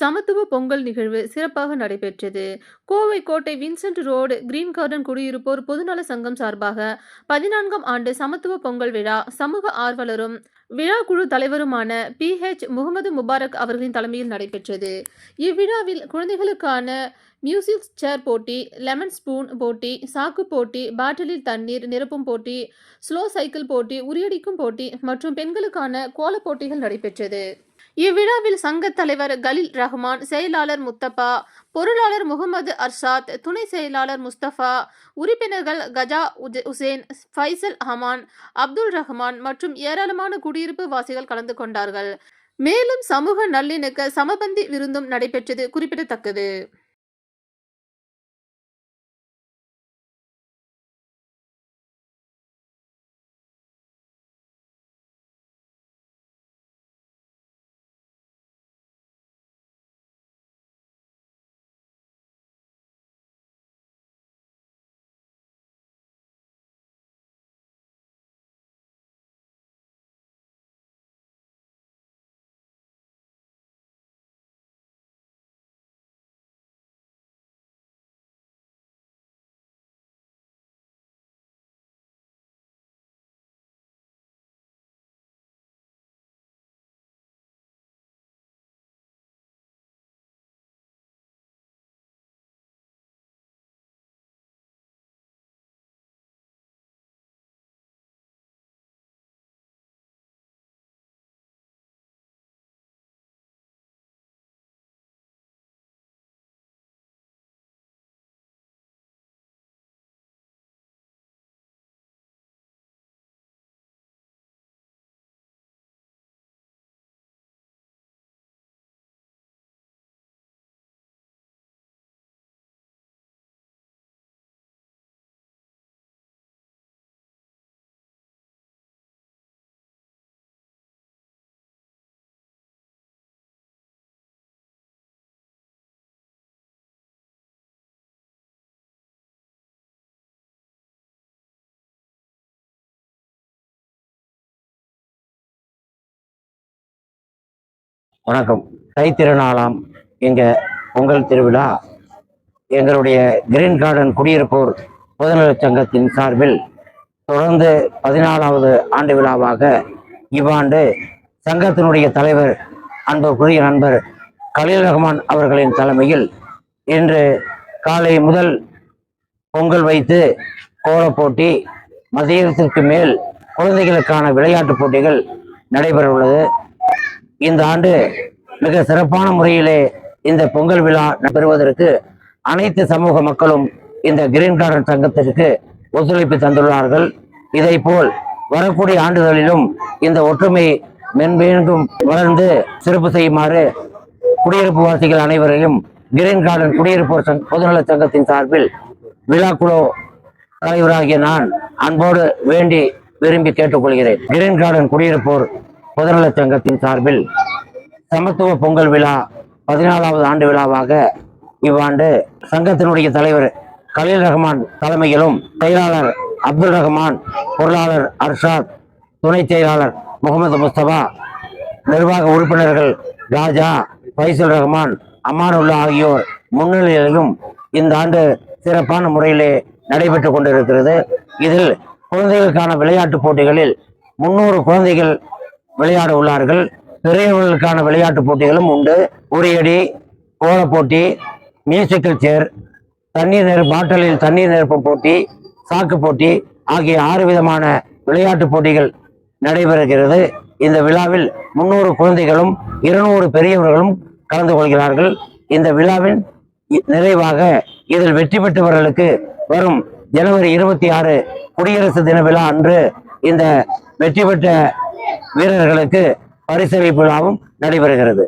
சமத்துவ பொங்கல் நிகழ்வு சிறப்பாக நடைபெற்றது. கோவை கோட்டை வின்சென்ட் ரோடு கிரீன் கார்டன் குடியிருப்போர் பொதுநல சங்கம் சார்பாக 14ஆம் ஆண்டு சமத்துவ பொங்கல் விழா சமூக ஆர்வலரும் விழா குழு தலைவருமான PH முகமது முபாரக் அவர்களின் தலைமையில் நடைபெற்றது. இவ்விழாவில் குழந்தைகளுக்கான மியூசிக் சேர் போட்டி, லெமன் ஸ்பூன் போட்டி, சாக்கு போட்டி, பாட்டிலில் தண்ணீர் நிரப்பும் போட்டி, ஸ்லோ சைக்கிள் போட்டி, உரியடிக்கும் போட்டி மற்றும் பெண்களுக்கான கோலப் போட்டிகள் நடைபெற்றது. இவ்விழாவில் சங்க தலைவர் கலீல் ரஹ்மான், செயலாளர் முத்தப்பா, பொருளாளர் முகமது அர்ஷாத், துணை செயலாளர் முஸ்தபா, உறுப்பினர்கள் கஜா உசேன், ஃபைசல் ஹமான், அப்துல் ரஹ்மான் மற்றும் ஏராளமான குடியிருப்பு வாசிகள் கலந்து கொண்டார்கள். மேலும் சமூக நல்லிணக்க சமபந்தி விருந்தும் நடைபெற்றது குறிப்பிடத்தக்கது. வணக்கம். தைத்திருநாளாம் எங்கள் பொங்கல் திருவிழா எங்களுடைய கிரீன் கார்டன் குடியிருப்போர் பொதுநலச் சங்கத்தின் சார்பில் தொடர்ந்து 14வது ஆண்டு விழாவாக இவ்வாண்டு சங்கத்தினுடைய தலைவர் அன்புக்குரிய நண்பர் கலீல் ரஹ்மான் அவர்களின் தலைமையில் இன்று காலை முதல் பொங்கல் வைத்து கோலப் போட்டி, மதியத்திற்கு மேல் குழந்தைகளுக்கான விளையாட்டுப் போட்டிகள் நடைபெற உள்ளது. இந்த ஆண்டு மிக சிறப்பான முறையிலே இந்த பொங்கல் விழா பெறுவதற்கு அனைத்து சமூக மக்களும் இந்த கிரீன் கார்டன் சங்கத்திற்கு ஒத்துழைப்பு தந்துள்ளார்கள். இதை போல் வரக்கூடிய ஆண்டுகளிலும் இந்த ஒற்றுமை மென்மேலும் வளர்ந்து சிறப்பு செய்யுமாறு குடியிருப்பு வாசிகள் அனைவரையும் கிரீன் கார்டன் குடியிருப்போர் பொதுநல சங்கத்தின் சார்பில் விழாக்குழு தலைவராகிய நான் அன்போடு வேண்டி விரும்பி கேட்டுக்கொள்கிறேன். கிரீன் கார்டன் குடியிருப்போர் பொதுநல சங்கத்தின் சார்பில் சமத்துவ பொங்கல் விழா 14வது ஆண்டு விழாவாக இவ்வாண்டு சங்கத்தினுடைய தலைவர் கலீல் ரஹ்மான் தலைமையிலும் செயலாளர் அப்துல் ரஹ்மான், பொருளாளர் அர்ஷாத், துணை செயலாளர் முகமது முஸ்தபா, நிர்வாக உறுப்பினர்கள் ராஜா, ஃபைசல் ரஹ்மான், அமானுல்லா ஆகியோர் முன்னிலையிலும் இந்த ஆண்டு சிறப்பான முறையிலே நடைபெற்று கொண்டிருக்கிறது. இதில் குழந்தைகளுக்கான விளையாட்டுப் போட்டிகளில் 300 குழந்தைகள் விளையாட உள்ளார்கள். பெரியவர்களுக்கான விளையாட்டு போட்டிகளும் உண்டு. உரியடி, கோலப் போட்டி, மியூசிக்கல் சேர், பாட்டிலில் தண்ணீர் நிரப்பும் போட்டி, சாக்கு போட்டி ஆகிய 6 விதமான விளையாட்டு போட்டிகள் நடைபெறுகிறது. இந்த விழாவில் 300 குழந்தைகளும் 200 பெரியவர்களும் கலந்து கொள்கிறார்கள். இந்த விழாவின் நிறைவாக இதில் வெற்றி பெற்றவர்களுக்கு வரும் ஜனவரி 26 குடியரசு தின விழா அன்று இந்த வெற்றி பெற்ற வீரர்களுக்கு பரிசளிப்பு விழாவும் நடைபெறுகிறது.